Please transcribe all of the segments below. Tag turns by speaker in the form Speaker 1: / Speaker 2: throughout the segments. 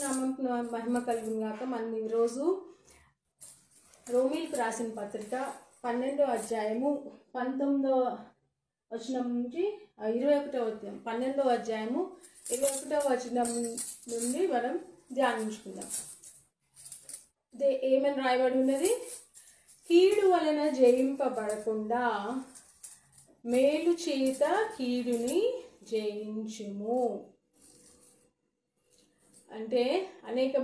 Speaker 1: నామమున మహిమ కలుగును గాక. మనం ఈరోజు రోమీలకు రాసిన పత్రిక 12వ అధ్యాయము 19వ వచనం నుంచి 21వ అధ్యాయం 12వ అధ్యాయము 21వ వచనం నుండి మనం ధ్యానించుకుందాం. ఏమని రాయబడి ఉన్నది? కీడు వలన జయింపబడకుండా మేలు చేత కీడుని జయించుము. అంటే అనేక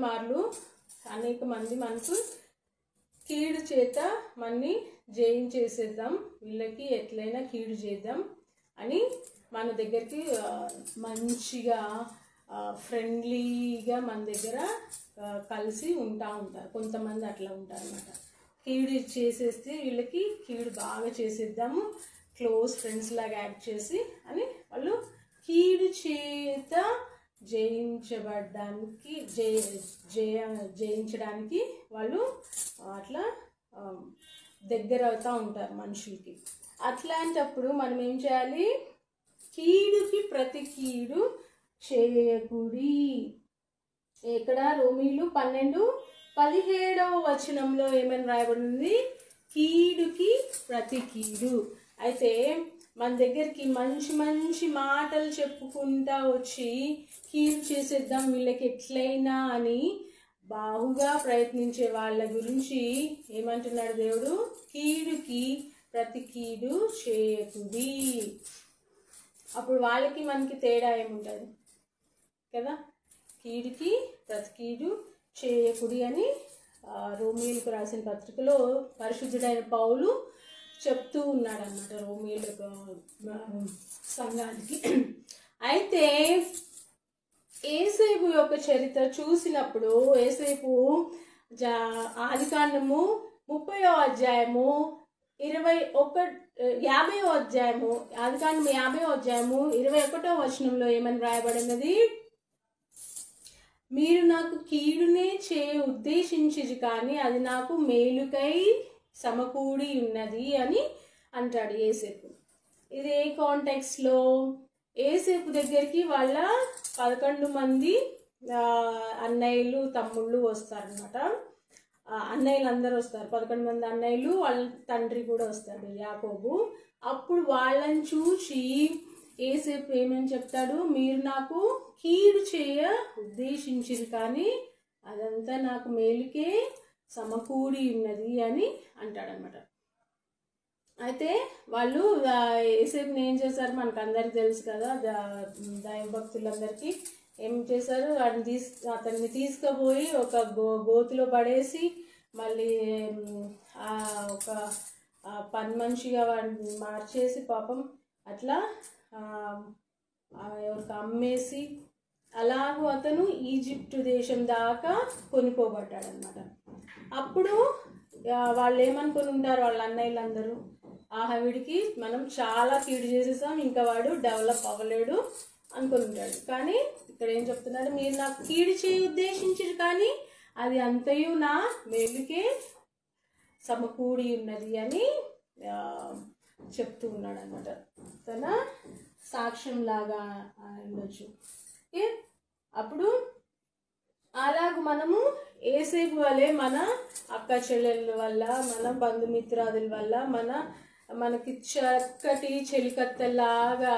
Speaker 1: మంది మనకు కీడు చేత మనని జయించేసేద్దాం, వీళ్ళకి ఎట్లయినా కీడు చేద్దాం అని మన దగ్గరికి మంచిగా ఫ్రెండ్లీగా మన దగ్గర కలిసి ఉంటారు. కొంతమంది అట్లా ఉంటారు అన్నమాట. కీడు చేసేస్తే వీళ్ళకి కీడు బాగా చేసేద్దాము, క్లోజ్ ఫ్రెండ్స్ లాగా యాక్ట్ చేసి అని వాళ్ళు కీడు చేత జయించడానికి వాళ్ళు అట్లా దగ్గర అవుతూ ఉంటారు మనుషులకి. అట్లాంటప్పుడు మనం ఏం చేయాలి? కీడుకి ప్రతి కీడు చేయకుడి. ఇక్కడ రోమీలు 12:17 వచనంలో ఏమని రాయబడింది? కీడుకి ప్రతి కీడు. అయితే మన దగ్గరికి మంచి మంచి మాటలు చెప్పుకుంటా వచ్చి కీడు చేసేద్దాం వీళ్ళకి ఎట్లయినా అని బాగుగా ప్రయత్నించే వాళ్ళ గురించి ఏమంటున్నాడు దేవుడు? కీడుకి ప్రతి కీడు చేయకుడి. అప్పుడు వాళ్ళకి మనకి తేడా ఏముంటుంది కదా? కీడుకి ప్రతి కీడు చేయకుడి అని రోమీలకు రాసిన పత్రికలో పరిశుద్ధుడైన పౌలు చెప్తూ ఉన్నాడు అన్నమాట రోమీల సంఘానికి. అయితే యేసేపు యొక్క చరిత్ర చూసినప్పుడు యేసేపు ఆదికాండము 30వ అధ్యాయము 50వ అధ్యాయము ఆదికాండము 50వ అధ్యాయము 21వ వచనంలో ఏమని రాయబడినది? మీరు నాకు కీడునే ఉద్దేశించిరి కానీ అది నాకు మేలుకై సమకూడి ఉన్నది అని అంటాడు యేసేపు. ఇది ఏ కాంటెక్స్లో? యేసేపు దగ్గరికి వాళ్ళ 11 మంది అన్నయ్యలు తమ్ముళ్ళు వస్తారనమాట. అన్నయ్యలు అందరూ వస్తారు, 11 మంది అన్నయ్యలు, వాళ్ళ తండ్రి కూడా వస్తాడు యాకోబు. అప్పుడు వాళ్ళని చూసి యేసేపు ఏమని చెప్తాడు? మీరు నాకు కీడు చేయ ఉద్దేశించిరు కానీ అదంతా నాకు మేలుకే సమకూడి ఉన్నది అని అంటాడనమాట. అయితే వాళ్ళు యేసేపుని ఏం చేశారు మనకు అందరికి తెలుసు కదా, దైవభక్తులందరికీ ఏం చేశారు? అతన్ని తీసుకుపోయి ఒక గోతిలో పడేసి మళ్ళీ ఒక పని మనిషిగా వాడిని మార్చేసి పాపం అట్లా ఎవరికి అమ్మేసి అలాగూ అతను ఈజిప్టు దేశం దాకా కొనుక్కోబడ్డాడనమాట. అప్పుడు వాళ్ళు ఏమనుకుని ఉంటారు వాళ్ళ అన్నయ్యలందరూ? ఆహా, వీడికి మనం చాలా కీడు చేసేసాం, ఇంకా వాడు డెవలప్ అవ్వలేడు అనుకుని ఉంటాడు. కానీ ఇక్కడ ఏం చెప్తున్నాడు? మీరు నాకు కీడు చేయ ఉద్దేశించారు కానీ అది అంతయు నా మేలుకే సమకూడి ఉన్నది అని చెప్తూ ఉన్నాడు అనమాట. తన సాక్ష్యం లాగా ఉండొచ్చు. అప్పుడు అలాగ మనము యేసేపు వలె మన అక్క చెల్లెళ్ళ వల్ల, మన బంధుమిత్రాదుల వల్ల మనకి చక్కటి చెలికత్తలాగా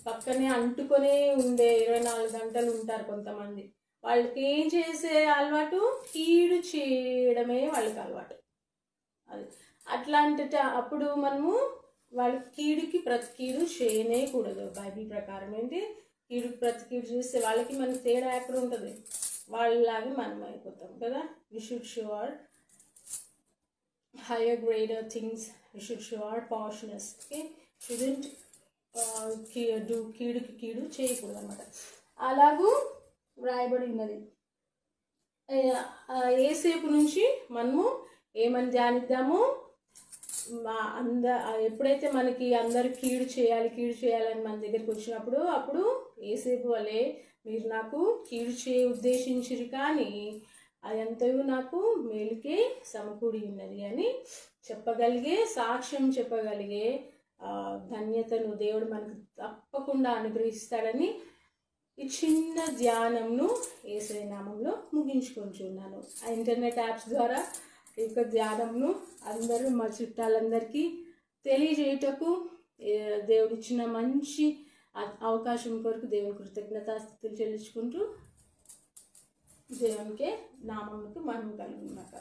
Speaker 1: పక్కనే అంటుకొనే ఉండే 24 గంటలు ఉంటారు కొంతమంది. వాళ్ళకి ఏం చేసే అలవాటు? కీడు చేయడమే వాళ్ళకి అలవాటు. అది అప్పుడు మనము వాళ్ళకి కీడుకి ప్రతి కీడు చేయనేకూడదు. బైబిల్ ప్రకారం ఏంటి? కీడుకి ప్రతి కీడు చేస్తే వాళ్ళకి మనకి తేడా ఎక్కడ ఉంటుంది? వాళ్ళలాగే మనం అయిపోతాం కదా. We should show our higher grader things, we should show our poshness. Okay, షుడెంట్ కీడుకి కీడు చేయకూడదు అనమాట. అలాగూ వ్రాయబడి ఉన్నది. యేసేపు నుంచి మనము ఏమని ధ్యానిద్దాము? ఎప్పుడైతే మనకి అందరు కీడు చేయాలని మన దగ్గరికి వచ్చినప్పుడు అప్పుడు యేసేపు వలె మీరు నాకు కీడు చేయ ఉద్దేశించిరు కానీ అదంతయు నాకు మేలుకే సమకూడి ఉన్నది అని చెప్పగలిగే, సాక్ష్యం చెప్పగలిగే ధన్యతను దేవుడు మనకు తప్పకుండా అనుగ్రహిస్తాడని ఈ చిన్న ధ్యానంను యేసయ్య నామంలో ముగించుకుంటున్నాను. ఆ ఇంటర్నెట్ యాప్స్ ద్వారా ఈ యొక్క ధ్యానంను అందరూ మా చుట్టాలందరికీ తెలియజేయటకు దేవుడిచ్చిన మంచి అవకాశం కొరకు దేవుని కృతజ్ఞతాస్తుతులు చెల్లించుకుంటూ దేవునికి నామముకు మహిమ కలుగును గాక.